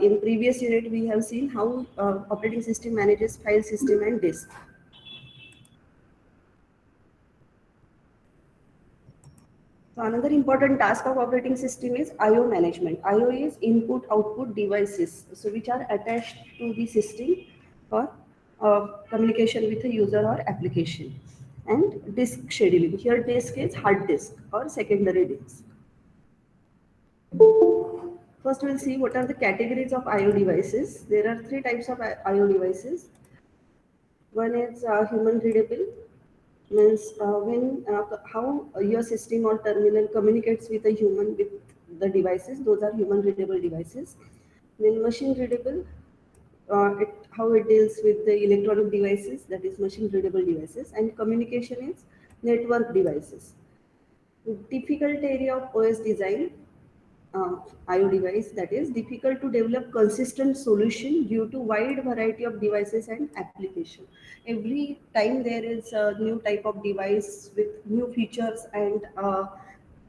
in previous unit we have seen how operating system manages file system and disk. So another important task of operating system is I/O management. I/O is input-output devices, so which are attached to the system for communication with a user or application. And disk scheduling. Here disk is hard disk or secondary disk. First we'll see what are the categories of I/O devices. There are three types of I/O devices. One is human readable, means when how your system or terminal communicates with a human with the devices. Those are human readable devices. Then machine readable, how it deals with the electronic devices, that is machine readable devices. And communication is network devices. Difficult area of OS design, IO device, that is difficult to develop consistent solution due to wide variety of devices and application. Every time there is a new type of device with new features and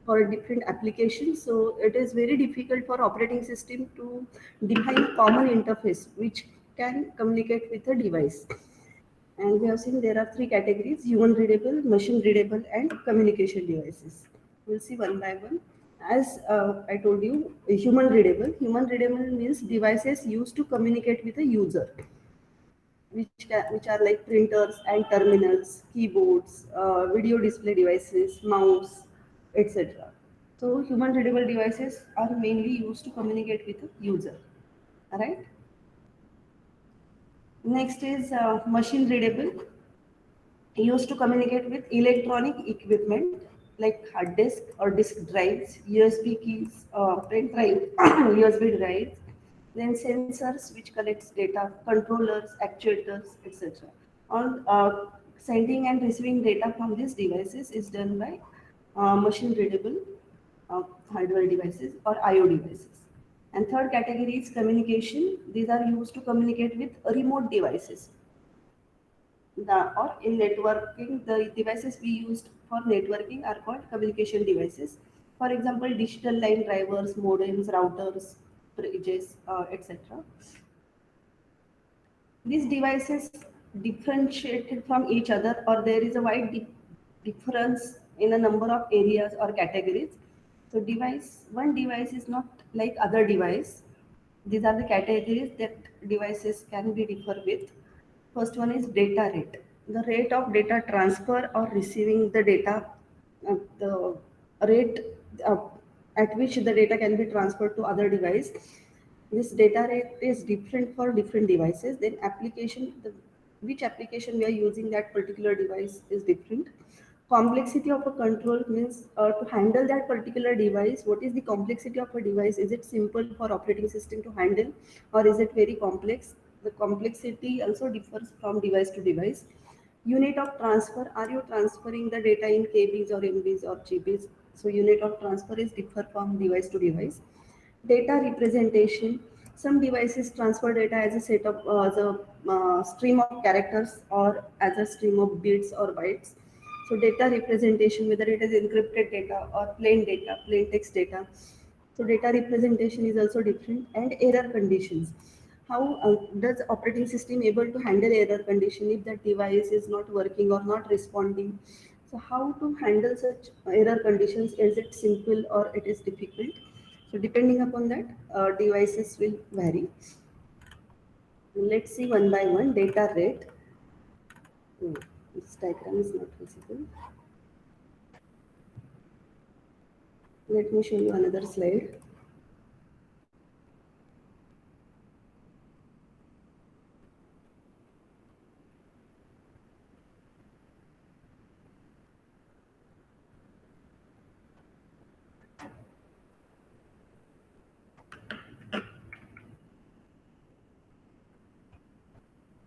for different applications, so it is very difficult for operating system to define a common interface which can communicate with a device. And we have seen there are three categories: human readable, machine readable, and communication devices. We'll see one by one. As I told you, human readable. Human readable means devices used to communicate with a user, which are like printers and terminals, keyboards, video display devices, mouse, etc. So human readable devices are mainly used to communicate with a user. All right. Next is machine readable, used to communicate with electronic equipment like hard disk or disk drives, USB keys, pen drive, USB drives, then sensors which collects data, controllers, actuators, etc. All sending and receiving data from these devices is done by machine readable hardware devices or IO devices. And third category is communication. These are used to communicate with remote devices. Or in networking, the devices we used for networking are called communication devices. For example, digital line drivers, modems, routers, bridges, etc. These devices differentiated from each other, or there is a wide difference in a number of areas or categories. So one device is not like other device. These are the categories that devices can be differ with. First one is data rate. The rate of data transfer or receiving the data, the rate uh, at which the data can be transferred to other device. This data rate is different for different devices. Then which application we are using that particular device is different. Complexity of a control means to handle that particular device, what is the complexity of a device? Is it simple for operating system to handle, or is it very complex? The complexity also differs from device to device. Unit of transfer, are you transferring the data in KBs or MBs or GBs? So unit of transfer is differ from device to device. Data representation, some devices transfer data as a set of as a stream of characters or as a stream of bits or bytes. So data representation, whether it is encrypted data or plain text data. So data representation is also different. And error conditions, how does operating system able to handle error condition if that device is not working or not responding? So how to handle such error conditions? Is it simple or it is difficult? So depending upon that, devices will vary. Let's see one by one. Data rate. This diagram is not visible. Let me show you another slide.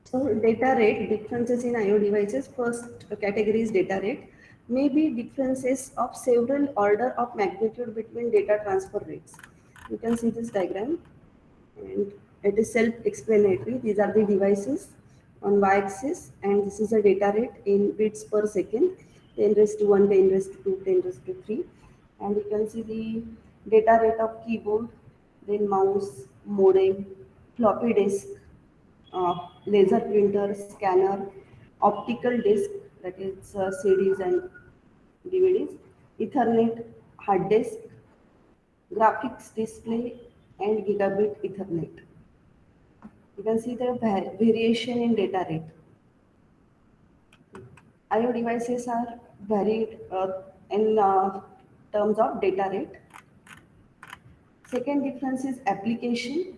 So data rate, differences in IO devices. First category is data rate. May be differences of several order of magnitude between data transfer rates. You can see this diagram, and it is self-explanatory. These are the devices on y-axis, and this is a data rate in bits per second, 10 raised to 1, 10 raised to 2, 10 raised to 3. And you can see the data rate of keyboard, then mouse, modem, floppy disk, laser printer, scanner, optical disk, that is CDs and DVDs, Ethernet, hard disk, graphics display, and gigabit Ethernet. You can see the variation in data rate. IO devices are varied in terms of data rate. Second difference is application.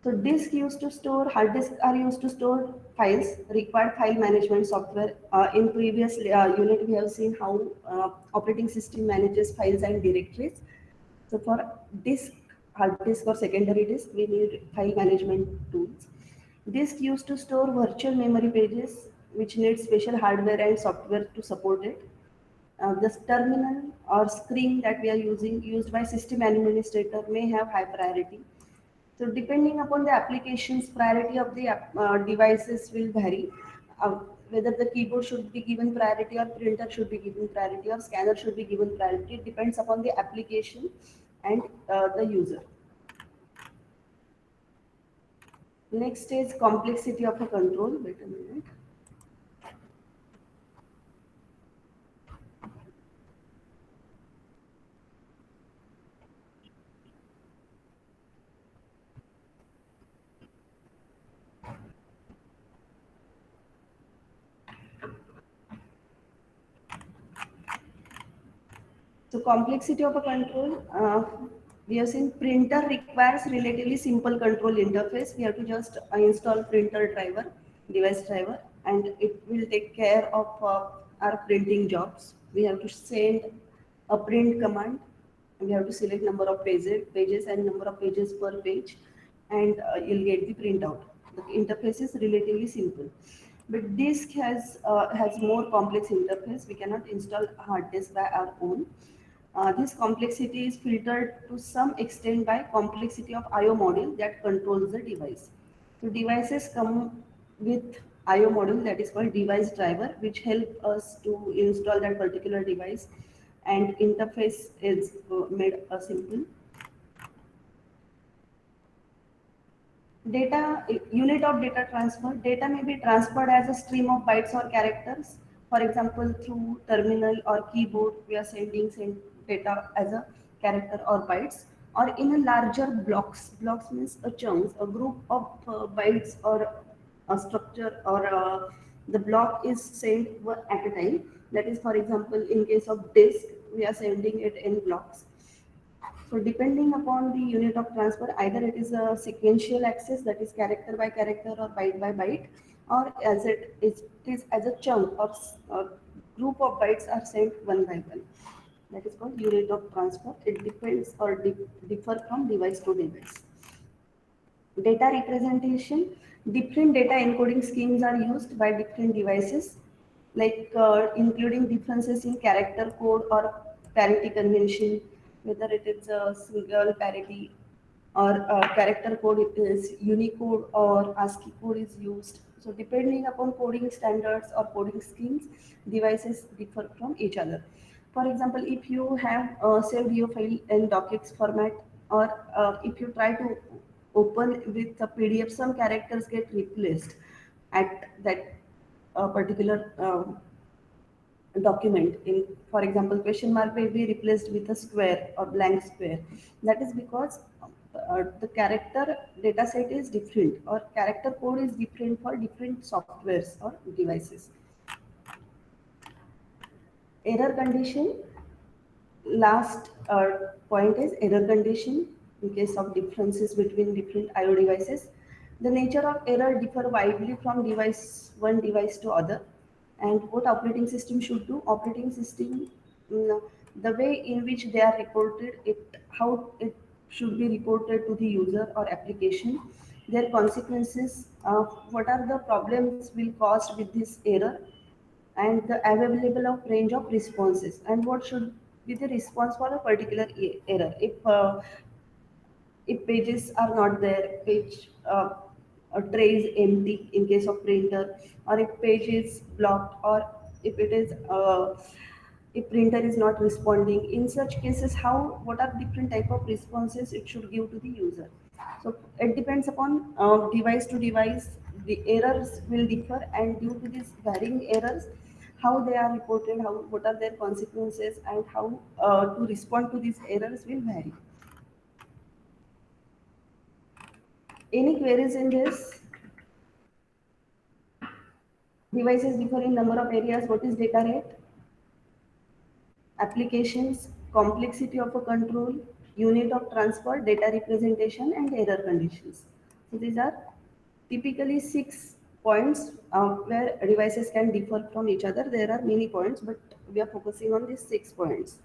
So disk used to store, hard disk are used to store files, required file management software. In previous unit, we have seen how operating system manages files and directories. So for disk, hard disk or secondary disk, we need file management tools. Disk used to store virtual memory pages, which need special hardware and software to support it. This terminal or screen that we are used by system administrator may have high priority. So depending upon the applications, priority of the devices will vary. Uh, Whether the keyboard should be given priority or printer should be given priority or scanner should be given priority. It depends upon the application and the user. Next is complexity of a control. Wait a minute. So complexity of a control, we have seen printer requires relatively simple control interface. We have to just install printer driver, device driver, and it will take care of our printing jobs. We have to send a print command, and we have to select number of pages and number of pages per page, and you'll get the printout. The interface is relatively simple, but disk has more complex interface. We cannot install a hard disk by our own. This complexity is filtered to some extent by complexity of I/O module that controls the device. So devices come with I/O module that is called device driver, which help us to install that particular device, and interface is made simple. Data unit of data transfer. Data may be transferred as a stream of bytes or characters. For example, through terminal or keyboard, we are send data as a character or bytes, or in a larger blocks. Blocks means a chunks, a group of bytes or a structure, or the block is sent at a time. That is, for example, in case of disk, we are sending it in blocks. So depending upon the unit of transfer, either it is a sequential access, that is character by character or byte by byte, or as it is as a chunk or group of bytes are sent one by one. That is called unit of transfer. It depends or differ from device to device. Data representation. Different data encoding schemes are used by different devices, like including differences in character code or parity convention, whether it is a single parity or character code, it is Unicode or ASCII code is used. So depending upon coding standards or coding schemes, devices differ from each other. For example, if you have saved your file in docx format, or if you try to open with a PDF, some characters get replaced at that particular document. In, for example, question mark may be replaced with a square or blank square. That is because the character data set is different, or character code is different for different softwares or devices. Error condition. Last point is error condition in case of differences between different IO devices. The nature of error differ widely from one device to other, and what operating system should do. Operating system, the way in which they are reported, how it should be reported to the user or application, their consequences, what are the problems will caused with this error, and the available of range of responses, and what should be the response for a particular error. If pages are not there, page a tray is empty in case of printer, or if page is blocked, or if it is if printer is not responding. In such cases, how what are different type of responses it should give to the user. So it depends upon device to device. The errors will differ, and due to these varying errors, how they are reported, how what are their consequences, and how to respond to these errors will vary. Any queries in this? Devices differ in number of areas. What is data rate? Applications, complexity of a control, unit of transfer, data representation, and error conditions. So these are typically 6 points where devices can differ from each other. There are many points, but we are focusing on these 6 points.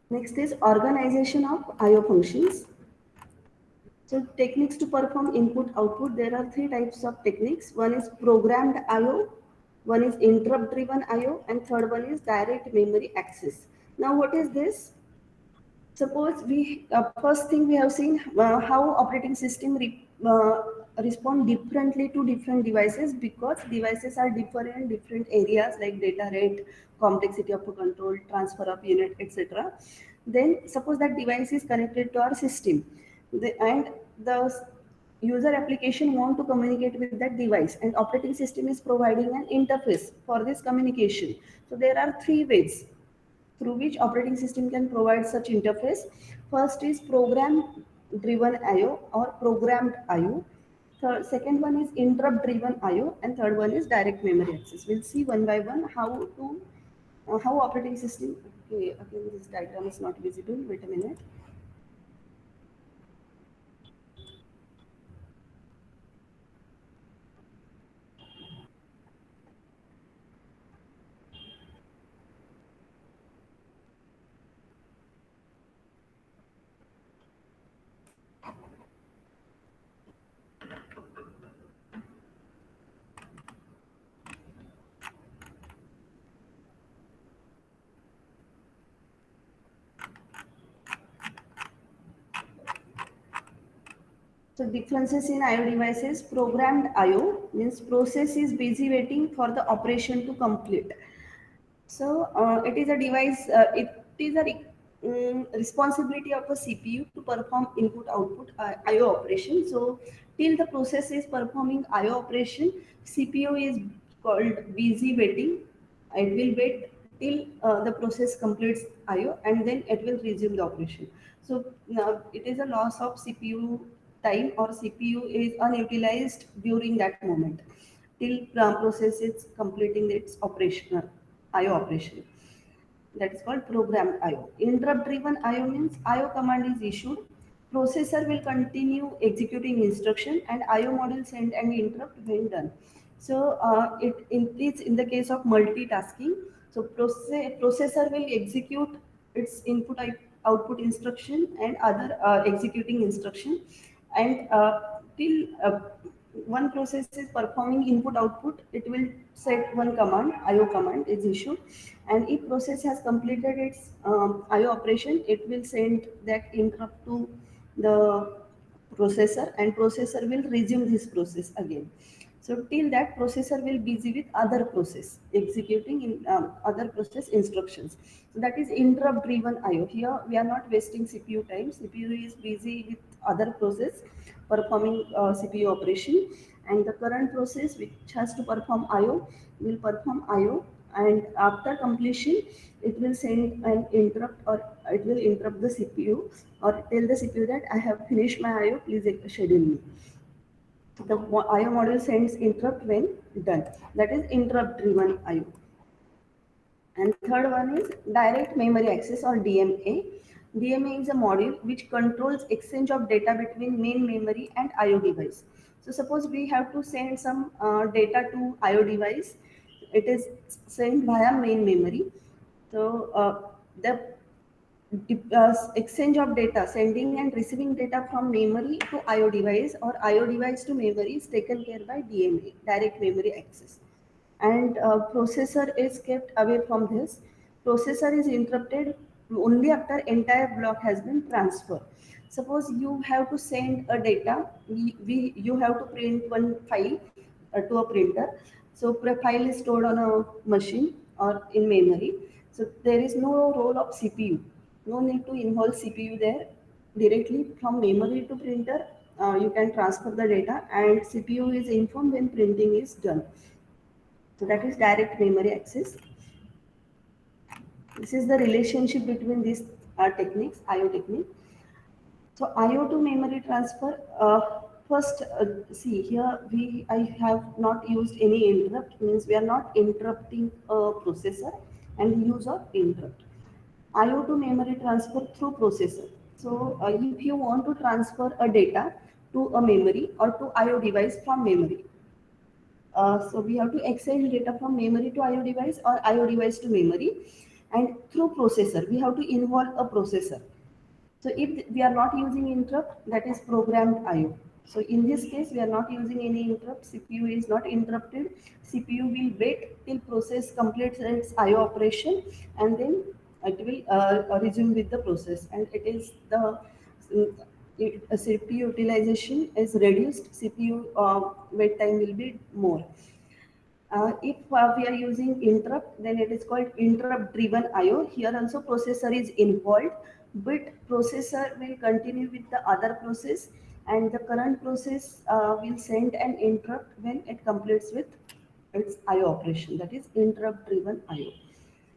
Next is organization of I/O functions. So techniques to perform input output, there are three types of techniques. One is programmed I/O, one is interrupt driven I/O, and third one is direct memory access. Now what is this? Suppose we first thing we have seen how operating system respond differently to different devices, because devices are different in different areas like data rate, complexity of control, transfer of unit, etc. Then suppose that device is connected to our system, and the user application want to communicate with that device, and operating system is providing an interface for this communication. So there are three ways through which operating system can provide such interface. First is program driven IO or programmed IO. Second one is interrupt driven IO, and third one is direct memory access. We'll see one by one how operating system. Okay, again this diagram is not visible. Wait a minute. So differences in IO devices. Programmed IO means process is busy waiting for the operation to complete. So it is a device, it is a responsibility of a CPU to perform input output IO operation. So till the process is performing IO operation, CPU is called busy waiting. It will wait till the process completes IO, and then it will resume the operation. So now it is a loss of CPU time, or CPU is unutilized during that moment till process is completing its operational IO operation. That is called programmed IO. Interrupt driven IO means IO command is issued, processor will continue executing instruction, and IO module send and interrupt when done. So it's in the case of multitasking. So processor will execute its output instruction and other executing instruction, and till one process is performing input output, it will set one command, IO command is issued, and if process has completed its IO operation, it will send that interrupt to the processor, and processor will resume this process again. So till that, processor will busy with other process executing in other process instructions. So that is interrupt driven IO. Here we are not wasting CPU time. CPU is busy with other process performing CPU operation, and the current process which has to perform IO will perform IO, and after completion it will send an interrupt, or it will interrupt the CPU, or tell the CPU that I have finished my IO, please schedule me. The IO module sends interrupt when done. That is interrupt driven IO. And third one is direct memory access, or DMA. DMA is a module which controls exchange of data between main memory and IO device. So suppose we have to send some data to IO device, it is sent via main memory. So the exchange of data, sending and receiving data from memory to IO device, or IO device to memory, is taken care by DMA, direct memory access. And processor is kept away from this. Processor is interrupted only after entire block has been transferred. Suppose you have to send a data, you have to print one file to a printer. So file is stored on a machine or in memory. So there is no role of CPU. No need to involve CPU there. Directly from memory to printer, you can transfer the data, and CPU is informed when printing is done. So that is direct memory access. This is the relationship between these techniques, IO technique. So IO to memory transfer. First, see here I have not used any interrupt. Means we are not interrupting a processor and use of interrupt. IO to memory transfer through processor. So if you want to transfer a data to a memory or to IO device from memory, so we have to exchange data from memory to IO device or IO device to memory, and through processor we have to involve a processor. So if we are not using interrupt, that is programmed IO. So in this case, we are not using any interrupt. CPU is not interrupted. CPU will wait till process completes its IO operation, and then it will resume with the process. And it is the CPU utilization is reduced. CPU wait time will be more. If we are using interrupt, then it is called interrupt driven IO. Here also processor is involved, but processor will continue with the other process, and the current process will send an interrupt when it completes with its IO operation. That is interrupt driven IO,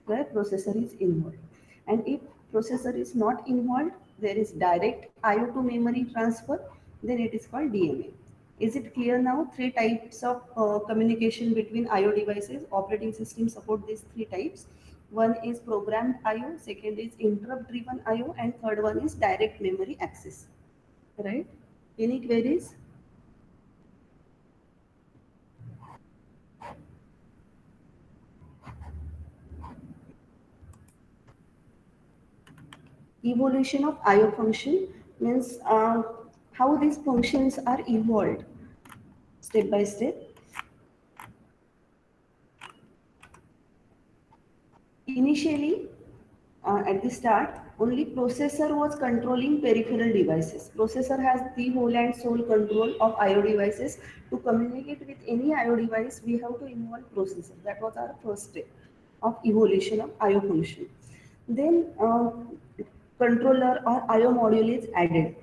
where processor is involved. And if processor is not involved, there is direct IO to memory transfer, then it is called DMA. Is it clear now? Three types of communication between IO devices. Operating system support these three types. One is programmed IO, second is interrupt driven IO, and third one is direct memory access. Right? Any queries? Evolution of IO function means how these functions are evolved step by step. Initially, at the start, only processor was controlling peripheral devices. Processor has the whole and sole control of IO devices. To communicate with any IO device, we have to involve processor. That was our first step of evolution of IO function. Then controller or IO module is added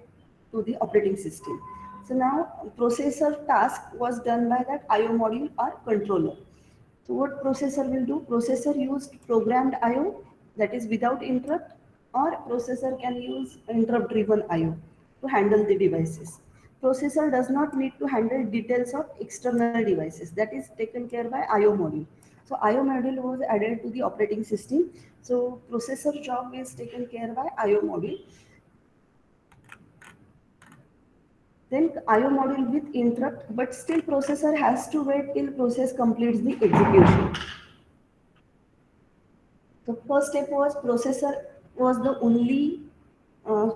to the operating system. So now processor task was done by that IO module or controller. So what processor will do? Processor used programmed IO, that is without interrupt, or processor can use interrupt driven IO to handle the devices. Processor does not need to handle details of external devices, that is taken care by IO module. So IO module was added to the operating system. So processor job is taken care by IO module. Then IO module with interrupt, but still processor has to wait till process completes the execution. The first step was processor was the only uh,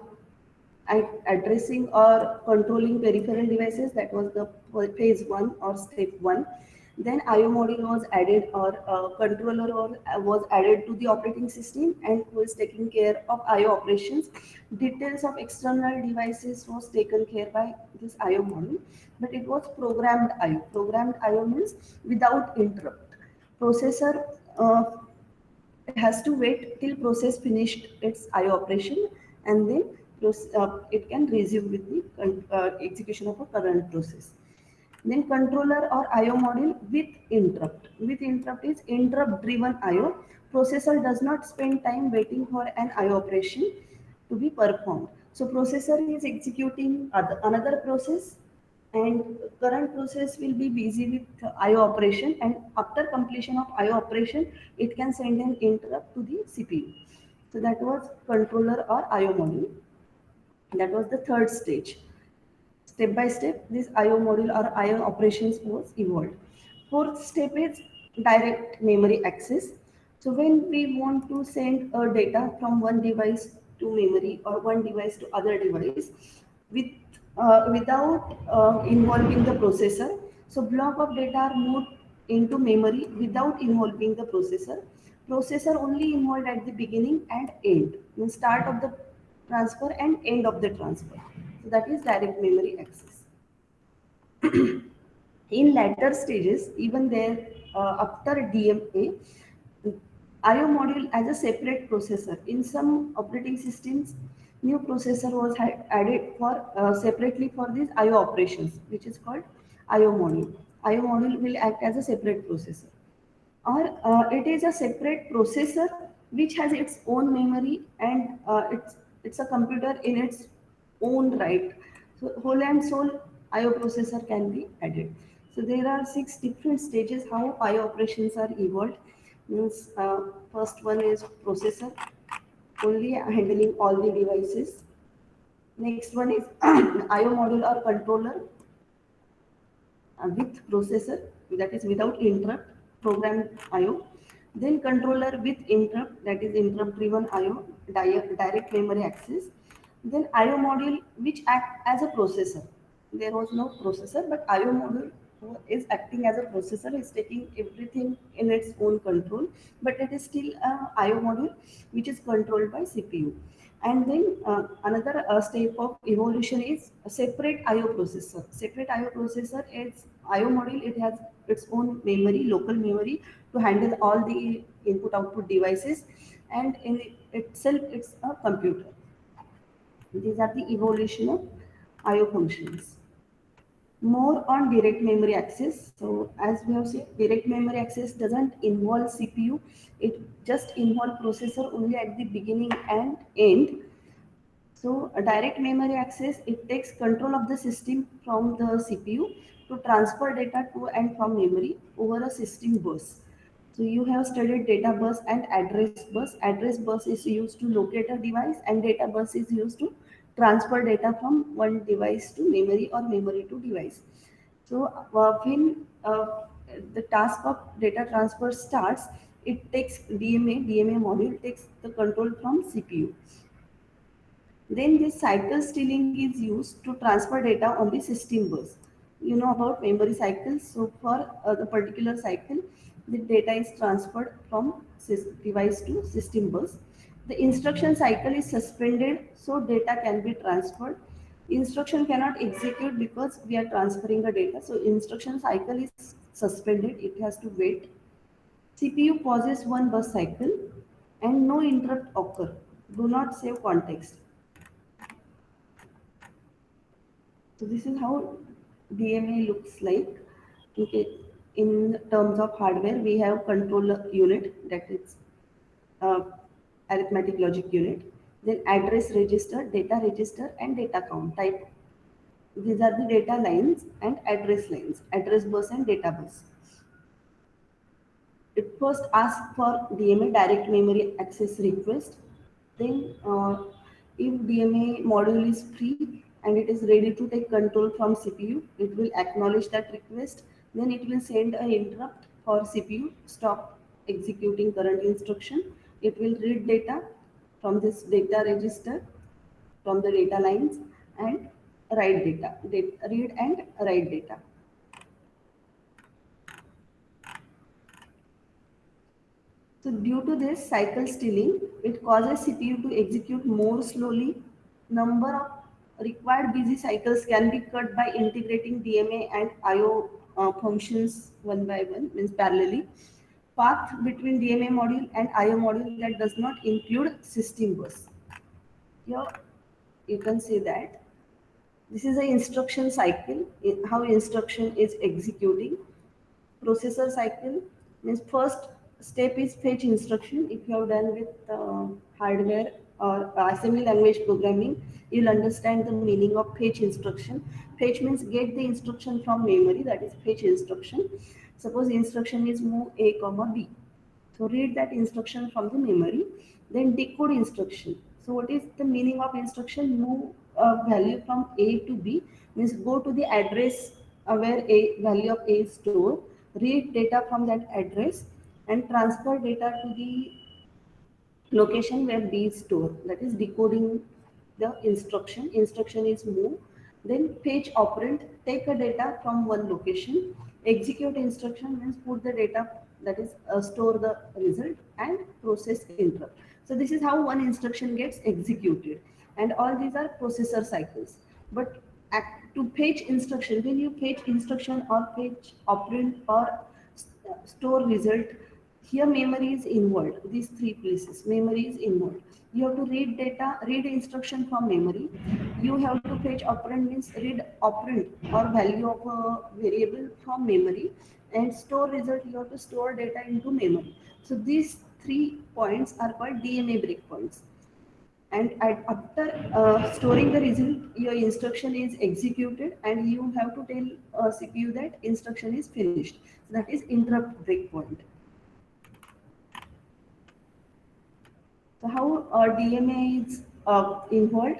addressing or controlling peripheral devices. That was the phase one or step one. Then IO module was added, or controller was added to the operating system and was taking care of IO operations. Details of external devices was taken care by this IO module, but it was programmed IO. Programmed IO means without interrupt. Processor has to wait till process finished its IO operation, and then it can resume with the execution of a current process. Then controller or IO module with interrupt. With interrupt is interrupt driven IO. Processor does not spend time waiting for an IO operation to be performed. So processor is executing another process, and current process will be busy with IO operation, and after completion of IO operation, it can send an interrupt to the CPU. So that was controller or IO module. That was the third stage. Step by step, this IO module or IO operations was evolved. Fourth step is direct memory access. So when we want to send a data from one device to memory or one device to other device with without involving the processor, so block of data are moved into memory without involving the processor. Processor only involved at the beginning and end, means start of the transfer and end of the transfer. So that is direct memory access. In later stages, even there after DMA, IO module as a separate processor. In some operating systems, new processor was added for separately for these IO operations, which is called IO module. IO module will act as a separate processor, or it is a separate processor which has its own memory, and it's a computer in its own right. So whole and soul IO processor can be added. So there are 6 different stages how IO operations are evolved. Means first one is processor, only handling all the devices. Next one is IO module or controller with processor, that is without interrupt, programmed IO. Then controller with interrupt, that is interrupt driven IO, direct memory access. Then IO module which act as a processor. There was no processor, but IO module is acting as a processor, is taking everything in its own control, but it is still a IO module which is controlled by CPU. And then another step of evolution is a separate IO processor. Separate IO processor is IO module. It has its own memory, local memory, to handle all the input output devices, and in itself it's a computer. These are the evolution of IO functions. More on direct memory access. So as we have seen, direct memory access doesn't involve CPU. It just involves processor only at the beginning and end. So a direct memory access, it takes control of the system from the CPU to transfer data to and from memory over a system bus. So you have studied data bus and address bus. Address bus is used to locate a device, and data bus is used to transfer data from one device to memory or memory to device. So when the task of data transfer starts, it takes DMA module takes the control from CPU. Then this cycle stealing is used to transfer data on the system bus. You know about memory cycles. So for the particular cycle, the data is transferred from device to system bus. The instruction cycle is suspended so data can be transferred. Instruction cannot execute because we are transferring the data. So instruction cycle is suspended. It has to wait. CPU pauses one bus cycle and no interrupt occur. Do not save context. So this is how DMA looks like. Okay. In terms of hardware, we have controller unit, that is uh, arithmetic logic unit. Then address register, data register, and data count type. These are the data lines and address lines, address bus and data bus. It first asks for DMA, direct memory access request. Then if DMA module is free and it is ready to take control from CPU, it will acknowledge that request. Then it will send an interrupt for CPU, stop executing current instruction. It will read data from this data register, from the data lines, and write data, read and write data. So due to this cycle stealing, it causes CPU to execute more slowly. Number of required busy cycles can be cut by integrating DMA and IO functions one by one, means parallelly. Path between DMA module and IO module that does not include system bus. Here you can see that this is an instruction cycle, how instruction is executing. Processor cycle means first step is fetch instruction. If you have done with hardware or assembly language programming, you'll understand the meaning of fetch instruction. Fetch means get the instruction from memory, that is fetch instruction. Suppose instruction is move a comma b, so read that instruction from the memory. Then decode instruction. So what is the meaning of instruction? Move a value from A to B, means go to the address where a value of A is stored, read data from that address, and transfer data to the location where B is stored. That is decoding the instruction. Instruction is move. Then fetch operand, take a data from one location. Execute instruction means put the data, that is store the result, and process interrupt. So this is how one instruction gets executed. And all these are processor cycles. But to fetch instruction, when you fetch instruction or fetch operand or store result, Here memory is involved. These three places, memory is involved. You have to read data, read instruction from memory. You have to fetch operand, means read operand or value of a variable from memory, and store result. You have to store data into memory. So these 3 points are called DMA breakpoints. And after storing the result, your instruction is executed, and you have to tell CPU that instruction is finished. So that is interrupt breakpoint. So how DMA is involved?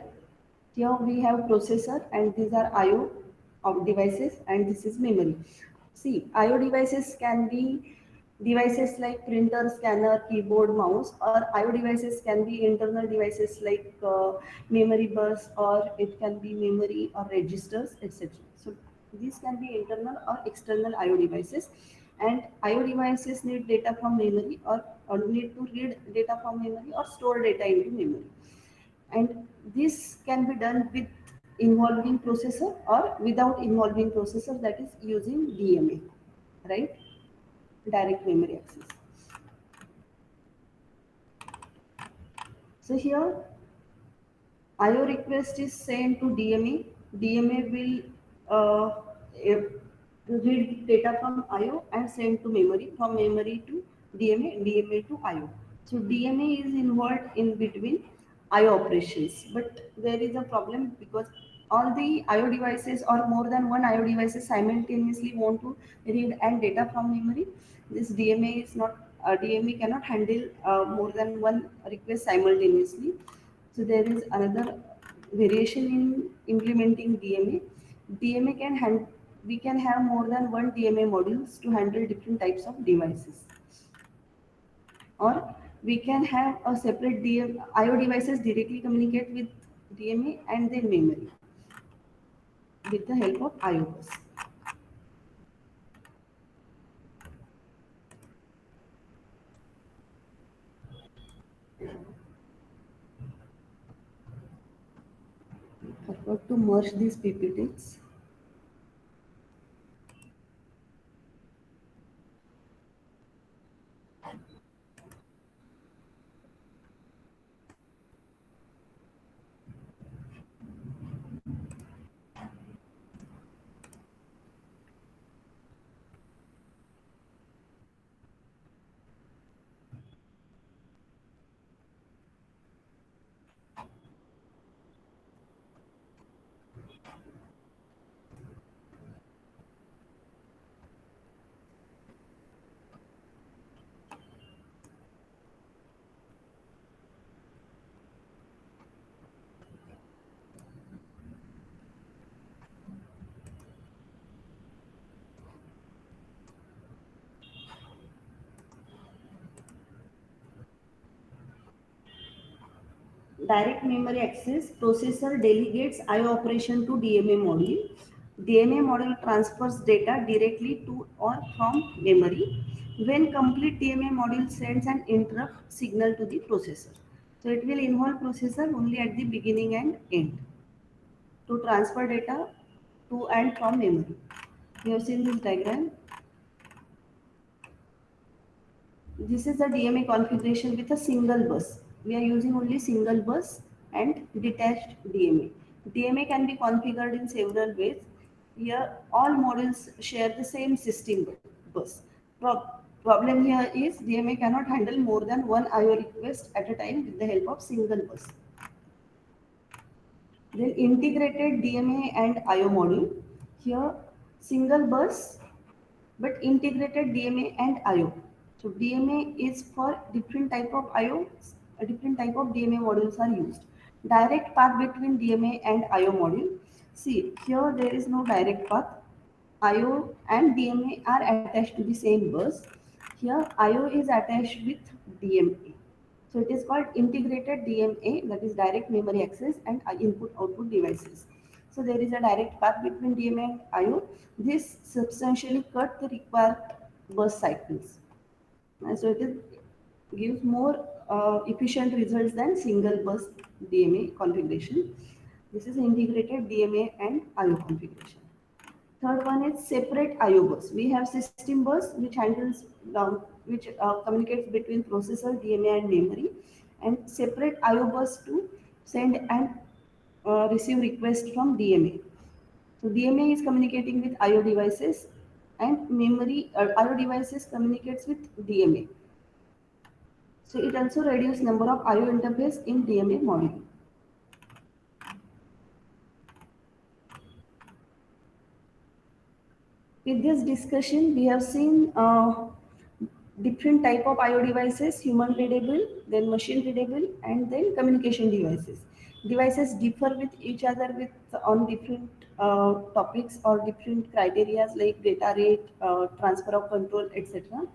Here we have processor, and these are I/O of devices, and this is memory. See, I/O devices can be devices like printer, scanner, keyboard, mouse, or I/O devices can be internal devices like memory bus, or it can be memory or registers, etc. So these can be internal or external I/O devices, and I/O devices need data from memory, or need to read data from memory or store data into memory. And this can be done with involving processor or without involving processor, that is using DMA, right? Direct memory access. So here IO request is sent to DMA. DMA will eh, read data from IO and send to memory, from memory to DMA, DMA to IO. So DMA is involved in between IO operations, but there is a problem because all the IO devices or more than one IO devices simultaneously want to read and data from memory. This DMA is not, DMA cannot handle more than one request simultaneously. So there is another variation in implementing DMA. DMA can we can have more than one DMA modules to handle different types of devices, or we can have a separate IO devices directly communicate with DMA and then memory with the help of IO bus. I forgot to merge these PPTs. Direct memory access, processor delegates IO operation to DMA module. DMA module transfers data directly to or from memory. When complete, DMA module sends an interrupt signal to the processor. So it will involve processor only at the beginning and end to transfer data to and from memory. You have seen this diagram. This is the DMA configuration with a single bus. We are using only single bus and detached DMA. DMA can be configured in several ways. Here, all models share the same system bus. Problem here is DMA cannot handle more than one IO request at a time with the help of single bus. Then integrated DMA and IO module. Here, single bus but integrated DMA and IO. So DMA is for different type of IO, a different type of DMA modules are used. Direct path between DMA and IO module. See, here there is no direct path. IO and DMA are attached to the same bus. Here IO is attached with DMA. So it is called integrated DMA, that is direct memory access and input output devices. So there is a direct path between DMA and IO. This substantially cut the required bus cycles. And so gives more efficient results than single bus DMA configuration. This is integrated DMA and IO configuration. Third one is separate IO bus. We have system bus which handles which communicates between processor, DMA and memory, and separate IO bus to send and receive request from DMA. So DMA is communicating with IO devices, and memory IO devices communicates with DMA. So it also reduces number of IO interface in DMA module. With this discussion, we have seen different type of IO devices: human readable, then machine readable, and then communication devices. Devices differ with each other with on different topics or different criteria like data rate, transfer of control, etc.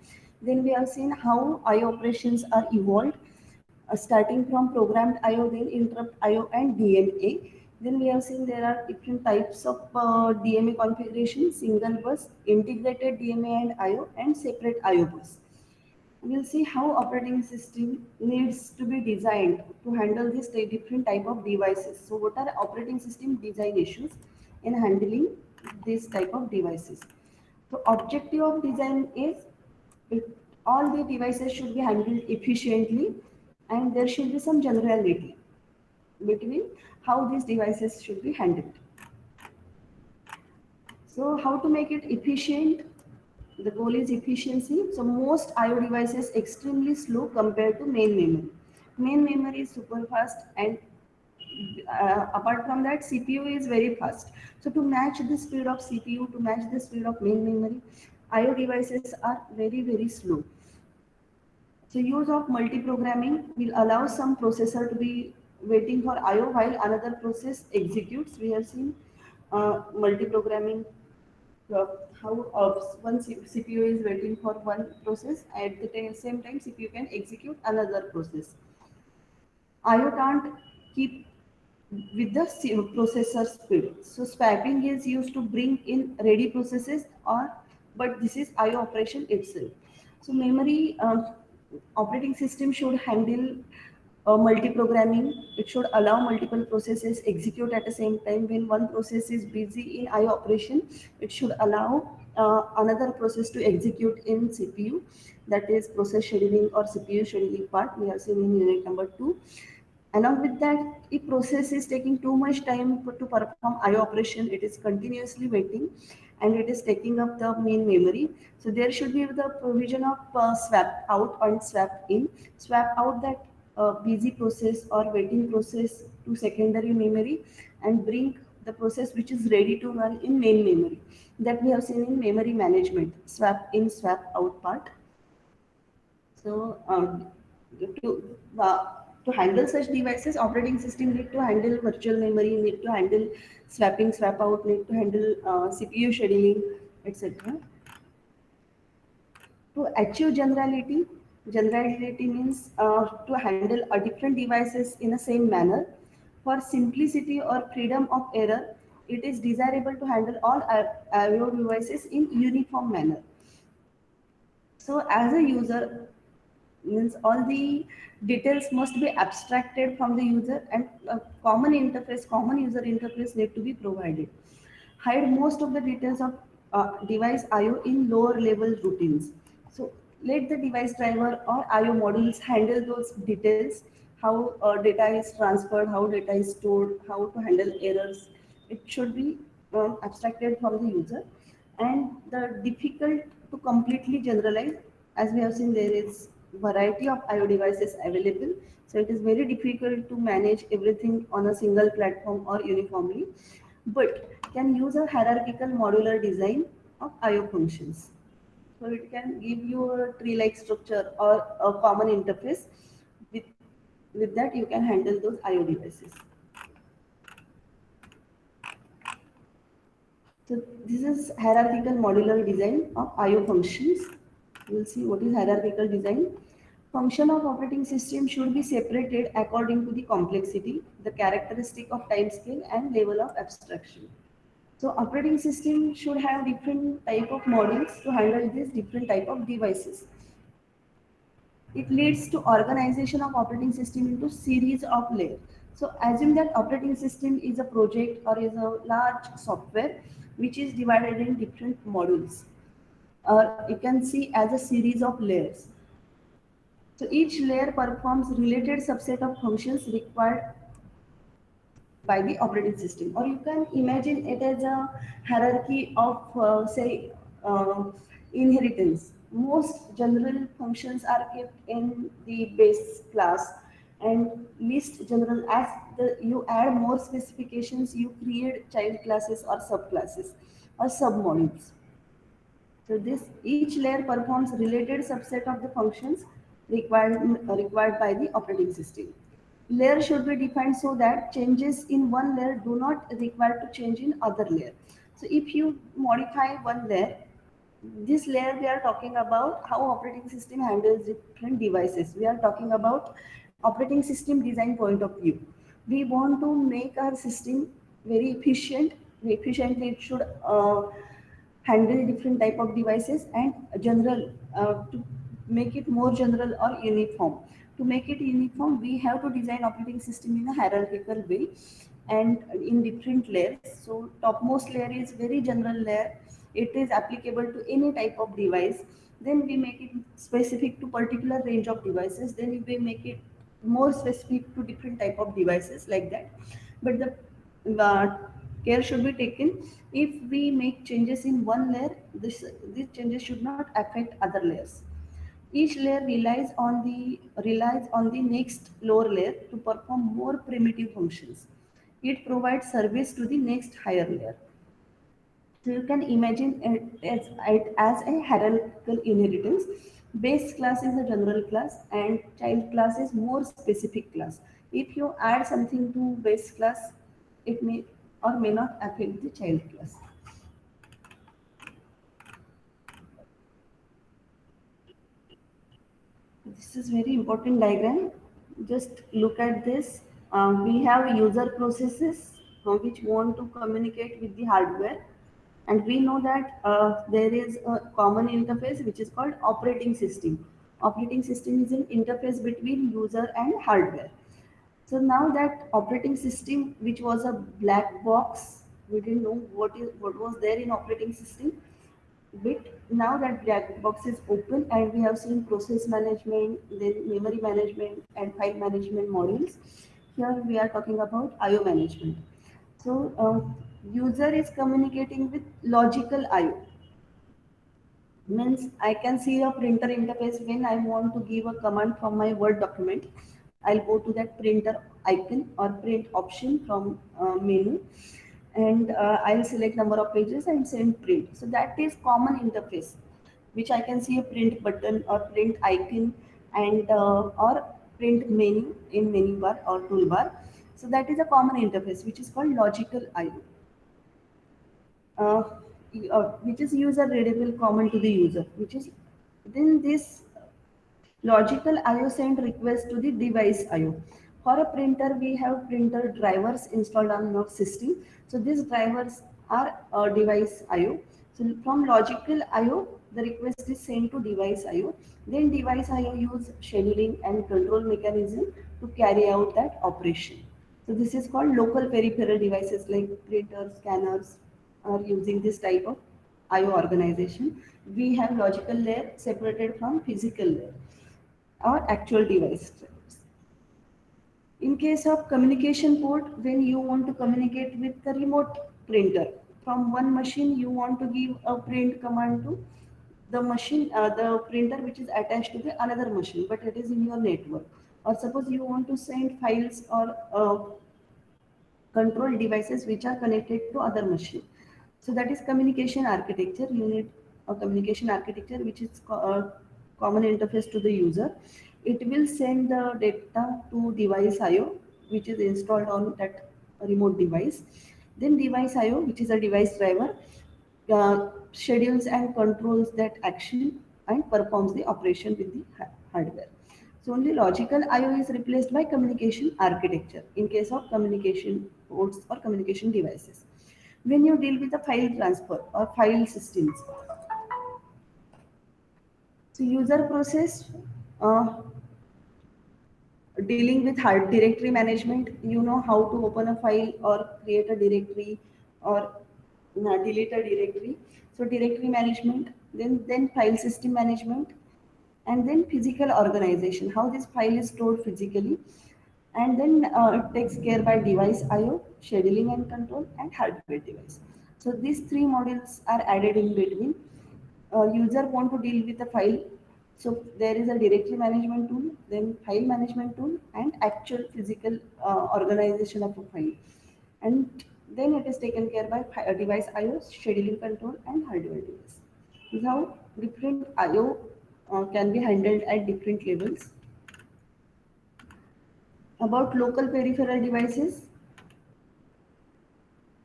Then we have seen how IO operations are evolved, starting from programmed IO, then interrupt IO and DMA. Then we have seen there are different types of DMA configuration: single bus, integrated DMA and IO, and separate IO bus. We'll see how operating system needs to be designed to handle these different type of devices. So what are operating system design issues in handling this type of devices? So objective of design is all the devices should be handled efficiently, and there should be some generality between how these devices should be handled. So how to make it efficient? The goal is efficiency. So most IO devices extremely slow compared to main memory. Main memory is super fast, and apart from that, CPU is very fast. So to match the speed of CPU, to match the speed of main memory, IO devices are very slow. So use of multi-programming will allow some processor to be waiting for IO while another process executes. We have seen multi-programming, how one CPU is waiting for one process, at the same time CPU can execute another process. IO can't keep with the processor speed. So swapping is used to bring in ready processes, but this is IO operation itself. So memory operating system should handle multi-programming. It should allow multiple processes execute at the same time. When one process is busy in IO operation, it should allow another process to execute in CPU. That is process scheduling or CPU scheduling part. We have seen in unit number 2. Along with that, if process is taking too much time to perform IO operation, it is continuously waiting and it is taking up the main memory. So there should be the provision of swap out and swap in. Swap out that busy process or waiting process to secondary memory and bring the process which is ready to run in main memory. That we have seen in memory management, swap in, swap out part. So to, uh, to handle such devices, operating system need to handle virtual memory, need to handle swapping, swap out, need to handle CPU scheduling, etc. To achieve generality, generality means to handle different devices in the same manner. For simplicity or freedom of error, it is desirable to handle all IO devices in uniform manner. So as a user, means all the details must be abstracted from the user, and a common interface, common user interface need to be provided. Hide most of the details of device IO in lower level routines. So let the device driver or IO modules handle those details, how data is transferred, how data is stored, how to handle errors. It should be abstracted from the user. And the difficult to completely generalize, as we have seen, there is variety of IO devices available. So it is very difficult to manage everything on a single platform or uniformly, but can use a hierarchical modular design of IO functions. So it can give you a tree-like structure or a common interface. With that, you can handle those IO devices. So this is hierarchical modular design of IO functions. We'll see what is hierarchical design. Function of operating system should be separated according to the complexity, the characteristic of time scale and level of abstraction. So operating system should have different type of modules to handle these different type of devices. It leads to organization of operating system into series of layers. So assume that operating system is a project or is a large software which is divided in different modules. or you can see as a series of layers. So each layer performs related subset of functions required by the operating system, or you can imagine it as a hierarchy of say inheritance. Most general functions are kept in the base class, and least general, as you add more specifications, you create child classes or subclasses or submodules. So this each layer performs related subset of the functions required by the operating system. Layer should be defined so that changes in one layer do not require to change in other layer. So if you modify one layer, this layer we are talking about how operating system handles different devices. We are talking about operating system design point of view. We want to make our system very efficient. Efficiently, it should handle different type of devices, and general, to make it more general or uniform. To make it uniform, we have to design operating system in a hierarchical way and in different layers. So topmost layer is very general layer. It is applicable to any type of device. Then we make it specific to particular range of devices. Then we make it more specific to different type of devices, like that. But the care should be taken. If we make changes in one layer, these changes should not affect other layers. Each layer relies on the next lower layer to perform more primitive functions. It provides service to the next higher layer. So you can imagine it as a hierarchical inheritance. Base class is a general class and child class is more specific class. If you add something to base class, it may or may not affect the child class. This is very important diagram. Just look at this. We have user processes which want to communicate with the hardware, and we know that there is a common interface which is called operating system. Operating system is an interface between user and hardware. So now that operating system, which was a black box, we didn't know what was there in operating system. But now that black box is open and we have seen process management, then memory management and file management modules. Here we are talking about IO management. So user is communicating with logical IO. Means I can see a printer interface. When I want to give a command from my Word document, I'll go to that printer icon or print option from menu, and I'll select number of pages and send print. So that is common interface, which I can see a print button or print icon, and or print menu in menu bar or toolbar. So that is a common interface which is called logical IO, uh, which is user readable, common to the user, which is then this logical IO send request to the device IO. For a printer, we have printer drivers installed on our system. So these drivers are device IO. So from logical IO, the request is sent to device IO. Then device IO use scheduling and control mechanism to carry out that operation. So this is called local peripheral devices like printers, scanners are using this type of IO organization. We have logical layer separated from physical layer or actual device drivers. In case of communication port, when you want to communicate with the remote printer, from one machine you want to give a print command to the machine, the printer which is attached to the another machine, but it is in your network. Or suppose you want to send files or control devices which are connected to other machine. So that is communication architecture. You need a communication architecture which is common interface to the user. It will send the data to device IO, which is installed on that remote device. Then device IO, which is a device driver, schedules and controls that action and performs the operation with the hardware. So only logical IO is replaced by communication architecture in case of communication ports or communication devices. When you deal with the file transfer or file systems, so user process, uh, dealing with hard directory management, you know how to open a file or create a directory or delete a directory. So directory management, then file system management, and then physical organization, how this file is stored physically, and then it takes care by device IO, scheduling and control, and hardware device. So these three modules are added in between. User want to deal with the file, so there is a directory management tool, then file management tool, and actual physical organization of a file, and then it is taken care by device IO, scheduling control, and hardware device. This is how different IO can be handled at different levels. About local peripheral devices,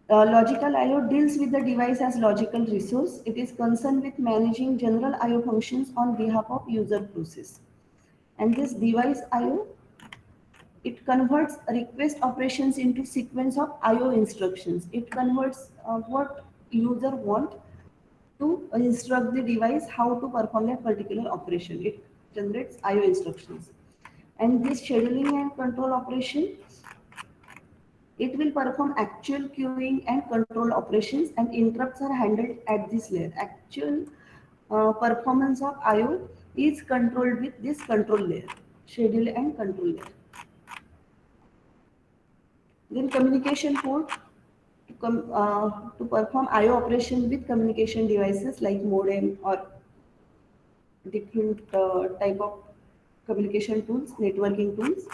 logical I/O deals with the device as logical resource. It is concerned with managing general I/O functions on behalf of user process. And this device I/O, it converts request operations into sequence of I/O instructions. It converts what user want to instruct the device how to perform a particular operation. It generates I/O instructions. And this scheduling and control operation, it will perform actual queuing and control operations, and interrupts are handled at this layer. Actual performance of IO is controlled with this control layer, schedule and control layer. Then communication port to perform IO operation with communication devices like modem or different type of communication tools, networking tools.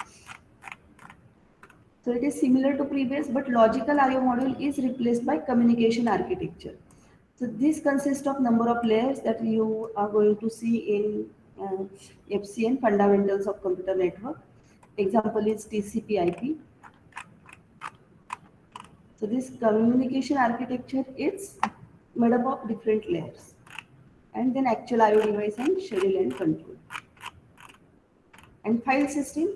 So it is similar to previous, but logical IO module is replaced by communication architecture. So this consists of number of layers that you are going to see in FCN, fundamentals of computer network. Example is TCP/IP. So this communication architecture is made up of different layers, and then actual IO device and schedule and control. And file system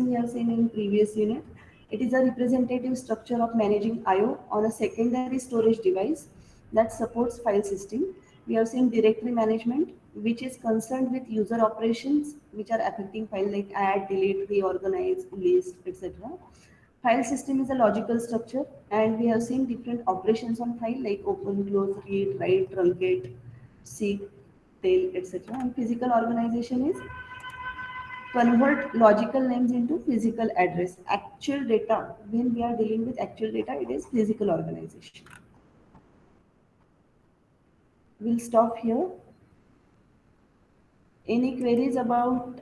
we have seen in previous unit. It is a representative structure of managing IO on a secondary storage device that supports file system. We have seen directory management, which is concerned with user operations which are affecting file like add, delete, reorganize, list, etc. File system is a logical structure, and we have seen different operations on file like open, close, read, write, truncate, seek, tail, etc. And physical organization is convert logical names into physical address. Actual data, when we are dealing with actual data, it is physical organization. We'll stop here. Any queries about